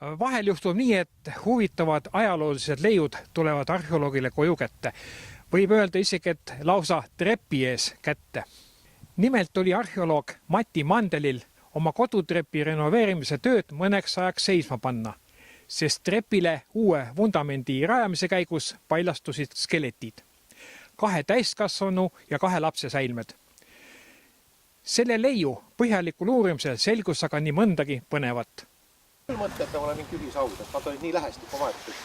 Vahel juhtub nii, et huvitavad ajaloolised leiud tulevad arheoloogile koju kätte. Võib öelda isegi, et lausa trepi ees kätte. Nimelt oli arheoloog Mati Mandelil oma kodutrepi renoveerimise tööd mõneks ajaks seisma panna, sest trepile uue vundamendi rajamise käigus paljastusid skeletid. 2 täiskasvanu ja 2 lapse säilmed. Selle leiu põhjalikul uurimisel selgus aga nii mõndagi põnevat. Mõte, et olen mingi ühisaud, et nad olid nii lähesti komaetud.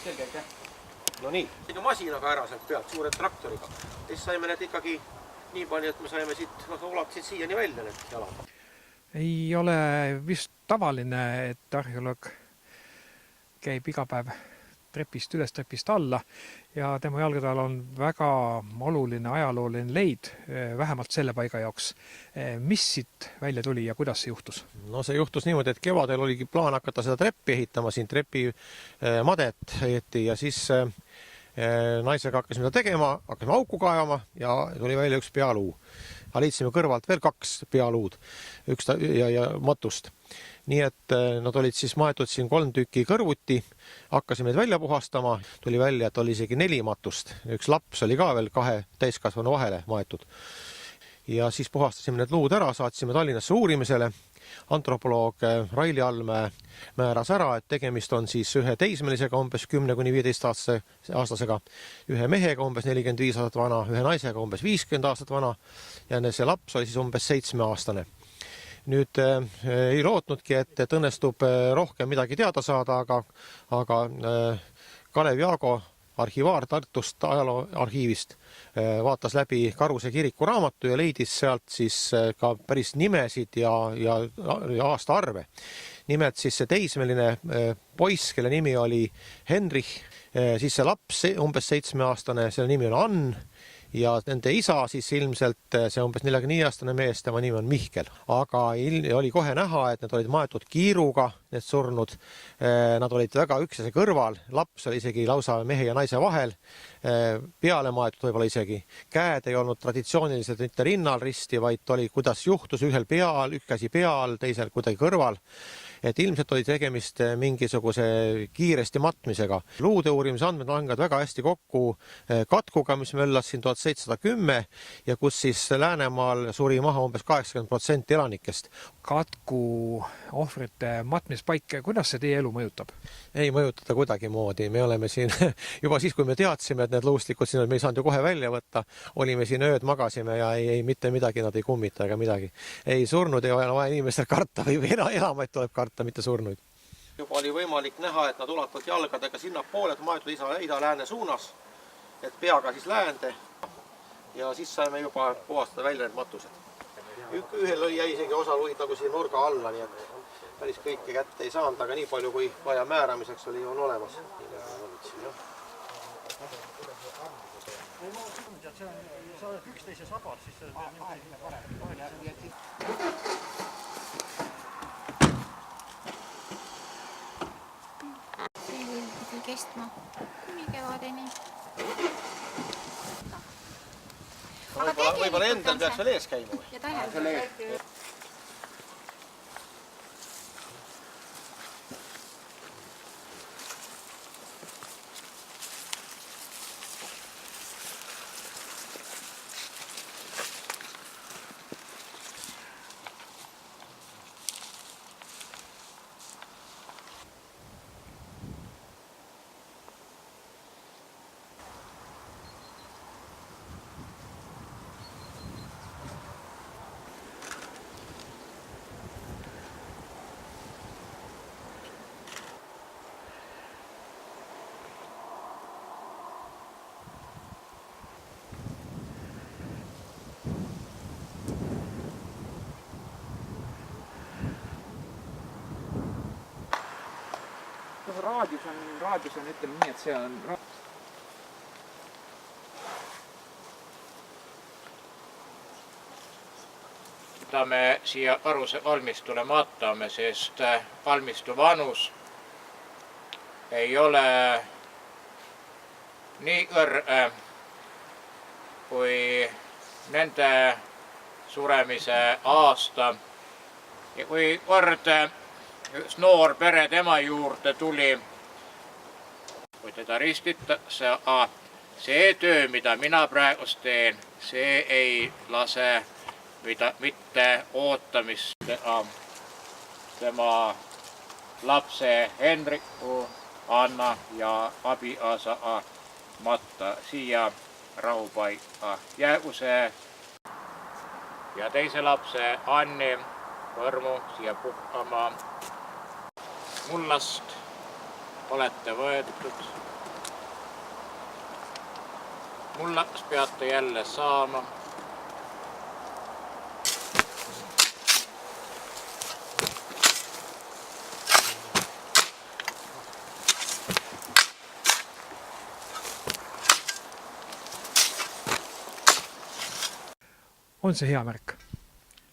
Selge, aitäh. No nii. Siin ju masinaga ära sealt pealt, suure traktoriga. Siis saime need ikkagi nii palju, et me saime siit, ulatasid siiani välja need jalad. Ei ole vist tavaline, et arheoloog käib iga päev trepist üles, trepist alla ja tema jalgadel on väga oluline ajalooline leid, vähemalt selle paiga jaoks. Mis siit välja tuli ja kuidas see juhtus? No see juhtus niimoodi, et kevadel oligi plaan hakata seda treppi ehitama, siin trepi madet ehiti ja siis naisega hakkasime seda tegema, hakkasime auku kaevama ja tuli välja üks pealuu. Liitsime kõrvalt veel 2 pealuud ja matust. Nii et nad olid siis maetud siin 3 tükki kõrvuti, hakkasime neid välja puhastama, tuli välja, et oli isegi 4 matust. Üks laps oli ka veel 2 täiskasvanu vahele maetud. Ja siis puhastasime need luud ära, saatsime Tallinnasse uurimisele. Antropoloog Raili Allmäe määras ära, et tegemist on siis ühe teismelisega umbes 10–15 aastasega, ühe mehega umbes 45 aastat vana, ühe naisega umbes 50 aastat vana ja see laps oli siis umbes 7-aastane. Nüüd ei lootnudki, et õnnestub rohkem midagi teada saada, aga Kalev Jaago, arhivaar Tartust ajalooarhiivist, vaatas läbi Karuse kiriku raamatu ja leidis sealt siis ka päris nimesid ja aastaarve. Nimelt siis see teismeline poiss, kelle nimi oli Henrich, siis see laps umbes 7-aastane, selle nimi on Ann ja nende isa siis ilmselt see umbes 45-aastane mees, tema nimi on Mihkel. Aga oli kohe näha, et need olid maetud kiiruga, need surnud. Nad olid väga üksteise kõrval, laps oli isegi lausa mehe ja naise vahel, peale maetud võib-olla isegi. Käed ei olnud traditsiooniliselt mitte rinnal risti, vaid oli kuidas juhtus ühel peal, üks käsi peal, teisel kuidagi kõrval. Et ilmselt oli tegemist mingisuguse kiiresti matmisega. Luude uurimise andmed langevad väga hästi kokku katkuga, mis möllas siin 1710 ja kus siis Läänemaal suri maha umbes 80% elanikest. Katku ohvrite matmispaik, kuidas see teie elu mõjutab? Ei mõjutada kuidagi moodi. Me oleme siin juba siis, kui me teadsime, et need luustikud siin me ei saanud ju kohe välja võtta, olime siin ööd, magasime ja ei mitte midagi, nad ei kummita ega midagi. Ei surnud, ei ole vaja inimestel karta või elamaid tuleb karta, mitte surnuid. Juba oli võimalik näha, et nad ulatavad jalgadega sinna poole, et maetud ida-lääne suunas, et peaga siis läände ja siis saime juba puhastada välja need matused. Ühel jäi isegi osa luid nagu siin nurga alla, nii et päris kõike kätte ei saanud, aga nii palju kui vaja määramiseks oli on olemas. Sa oled üksteise sabas, siis see pidi kestma kuni kevadeni. Võib-olla endal peaks veel ees käima. Ja tähendab. Raadius on ütleme nii, et see on... Me siia Karuse valmistule maatame, sest valmistu vanus ei ole nii kõrge kui nende suremise aasta. Ja kui kord üks noor pere tema juurde tuli, kui teda ristitakse, see töö, mida mina praegu teen, see ei lase mitte ootamist tema lapse Henriku, Anna ja abikaasa Matta siia rahupaika Jääuse ja teise lapse Anni Võrmu siia puhkama. Mullast olete võetud. Mullaks peate jälle saama. On see hea märk?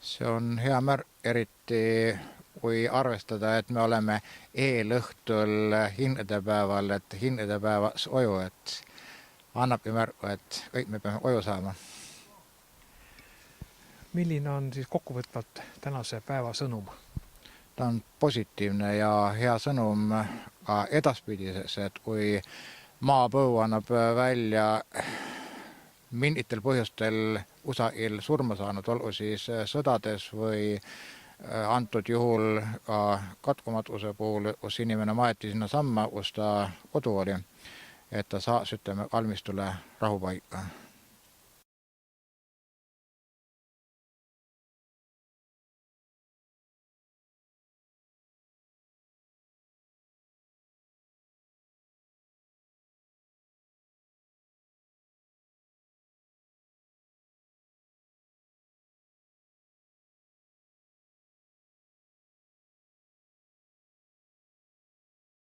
See on hea märk, eriti kui arvestada, et me oleme eelõhtul hinnedepäeval, et hinnedepäevas oju, et annabki märku, et kõik me peame oju saama. Milline on siis kokkuvõtvalt tänase päeva sõnum? Ta on positiivne ja hea sõnum ka edaspidises, et kui maapõu annab välja mingitel põhjustel usagil surma saanud, olgu siis sõdades või antud juhul ka katkumatuse puhul, kus inimene maeti sinna samma, kus ta kodu oli, et ta saaks, ütleme, kalmistule rahupaika.